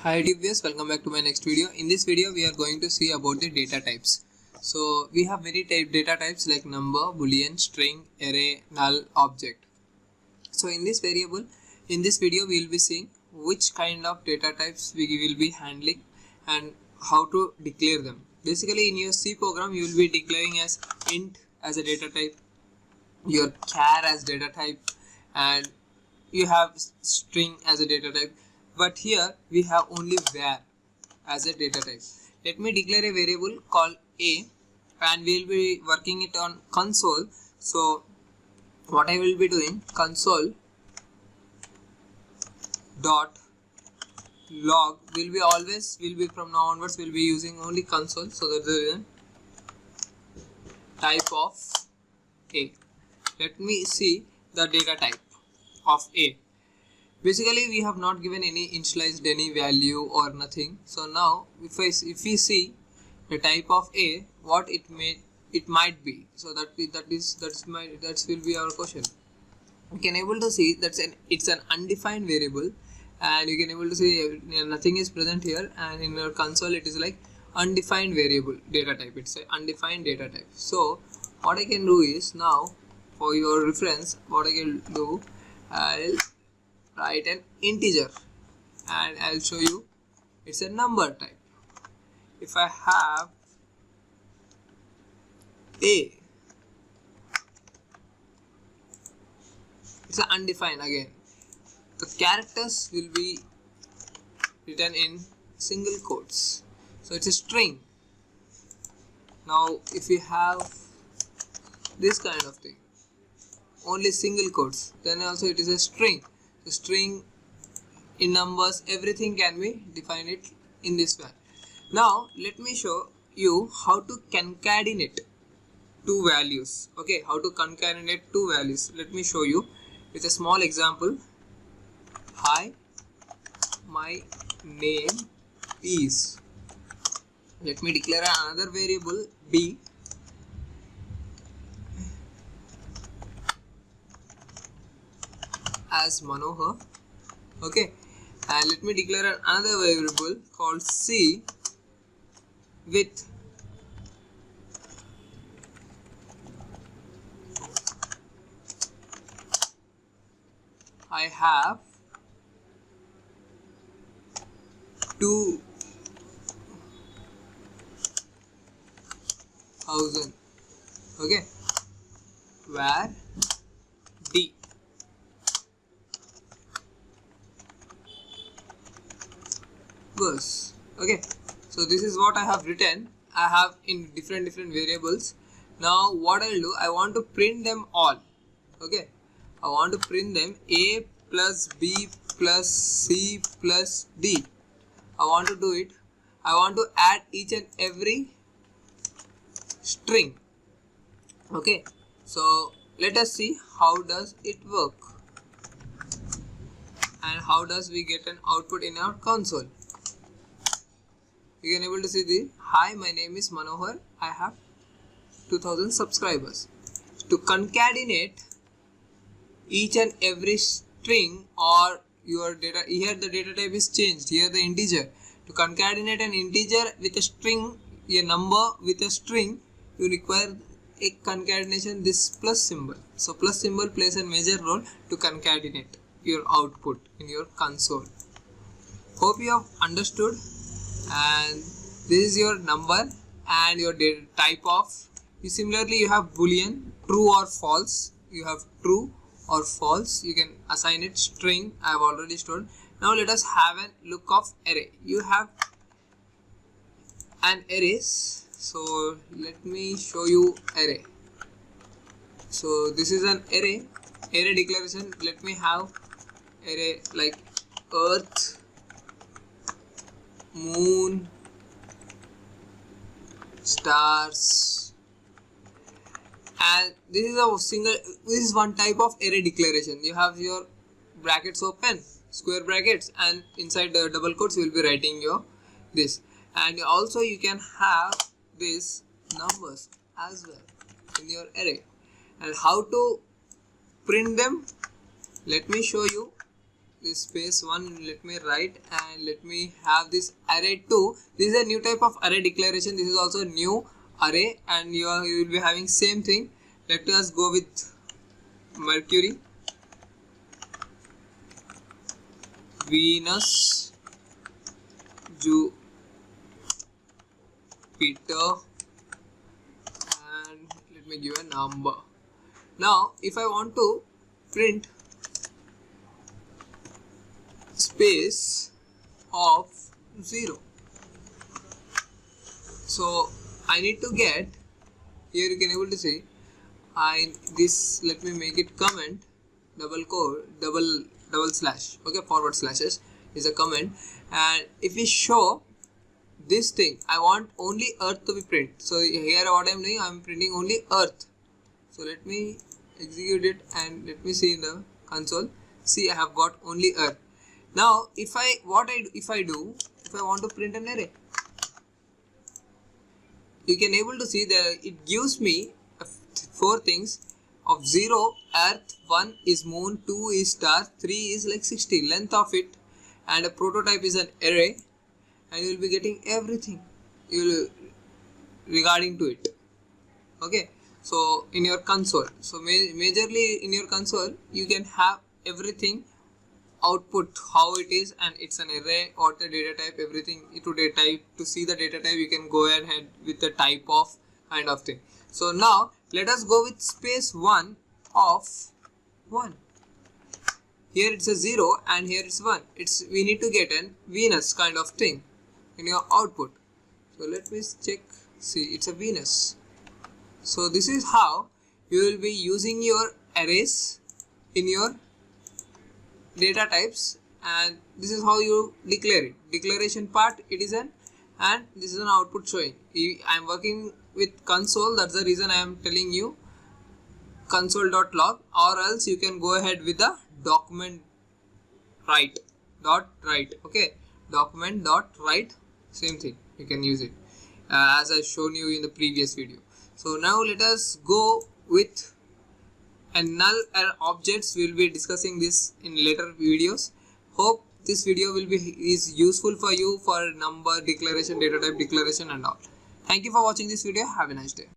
Hi viewers, welcome back to my next video. In this video we are going to see about the data types. So we have many data types like number, boolean, string, array, null, object. So in this video we will be seeing which kind of data types we will be handling and how to declare them. Basically in your C program you will be declaring as int as a data type, your char as data type, and you have string as a data type. But here we have only var as a data type. Let me declare a variable called a and we will be working it on console. So what I will be doing, console dot log will be from now onwards will be using only console. So that's the reason type of a. Let me see the data type of a. Basically we have not given any initialized any value or nothing. So now if we see the type of a, what it might be, so that will be our question. You can able to see it's an undefined variable, and you can able to see nothing is present here, and in your console it is like undefined variable data type. It's an undefined data type. So what I can do is, now for your reference, what I can do, I'll write an integer and I'll show you it's a number type. If I have a, it's an undefined again. The characters will be written in single quotes, so it's a string. Now if you have this kind of thing, only single quotes, then also it is a string. The string in numbers, everything can be defined it in this way. Now let me show you how to concatenate two values. Okay, how to concatenate two values. Let me show you with a small example. Hi, my name is. Let me declare another variable b. As Manohar. Okay, and let me declare another variable called c with I have 2000. Okay, where d. Okay, so this is what I have written. I have in different variables. Now what I'll do, I want to print them all. Okay, I want to print them a plus b plus c plus d. I want to do it. I want to add each and every string. Okay, so let us see how does it work and how does we get an output in our console. You can able to see the hi, my name is Manohar, I have 2000 subscribers. To concatenate each and every string or your data, here the data type is changed, here the integer. To concatenate an integer with a string, a number with a string, you require a concatenation, this plus symbol. So plus symbol plays a major role to concatenate your output in your console. Hope you have understood. And this is your number and your data type of. Similarly you have boolean, true or false. You have true or false. You can assign it string. I have already stored. Now let us have a look of array. You have an arrays. So let me show you array. So this is an array declaration. Let me have array like earth, moon, stars, and this is one type of array declaration. You have your brackets open, square brackets, and inside the double quotes you will be writing your this. And also you can have this numbers as well in your array. And how to print them, let me show you this space 1, let me write, and let me have this array 2. This is a new type of array declaration. This is also a new array, and you will be having same thing. Let us go with Mercury, Venus, Jupiter, and let me give a number. Now if I want to print space of 0, so I need to get, here you can able to see, let me make it comment, double slash, okay, forward slashes is a comment. And if we show this thing, I want only earth to be print. So here what I am doing, I am printing only earth. So let me execute it and let me see in the console. See, I have got only earth. Now if I want to print an array, you can able to see that it gives me 4 things of 0 earth, 1 is moon, 2 is star, 3 is like 60 length of it, and a prototype is an array, and you will be getting everything regarding to it. Okay, so in your console, so majorly in your console you can have everything output how it is, and it's an array or the data type, everything to data type. To see the data type, you can go ahead with the type of kind of thing. So now let us go with space 1 of 1. Here it's a 0 and here it's 1. We need to get an Venus kind of thing in your output. So let me check. See, it's a Venus. So this is how you will be using your arrays in your data types, and this is how you declare it. Declaration part it is an, and this is an output showing. I am working with console, that's the reason I am telling you console.log, or else you can go ahead with the document write. Okay, document.write, same thing, you can use it as I shown you in the previous video. So now let us go with and null objects. We will be discussing this in later videos. Hope this video is useful for you for number declaration, data type declaration and all. Thank you for watching this video. Have a nice day.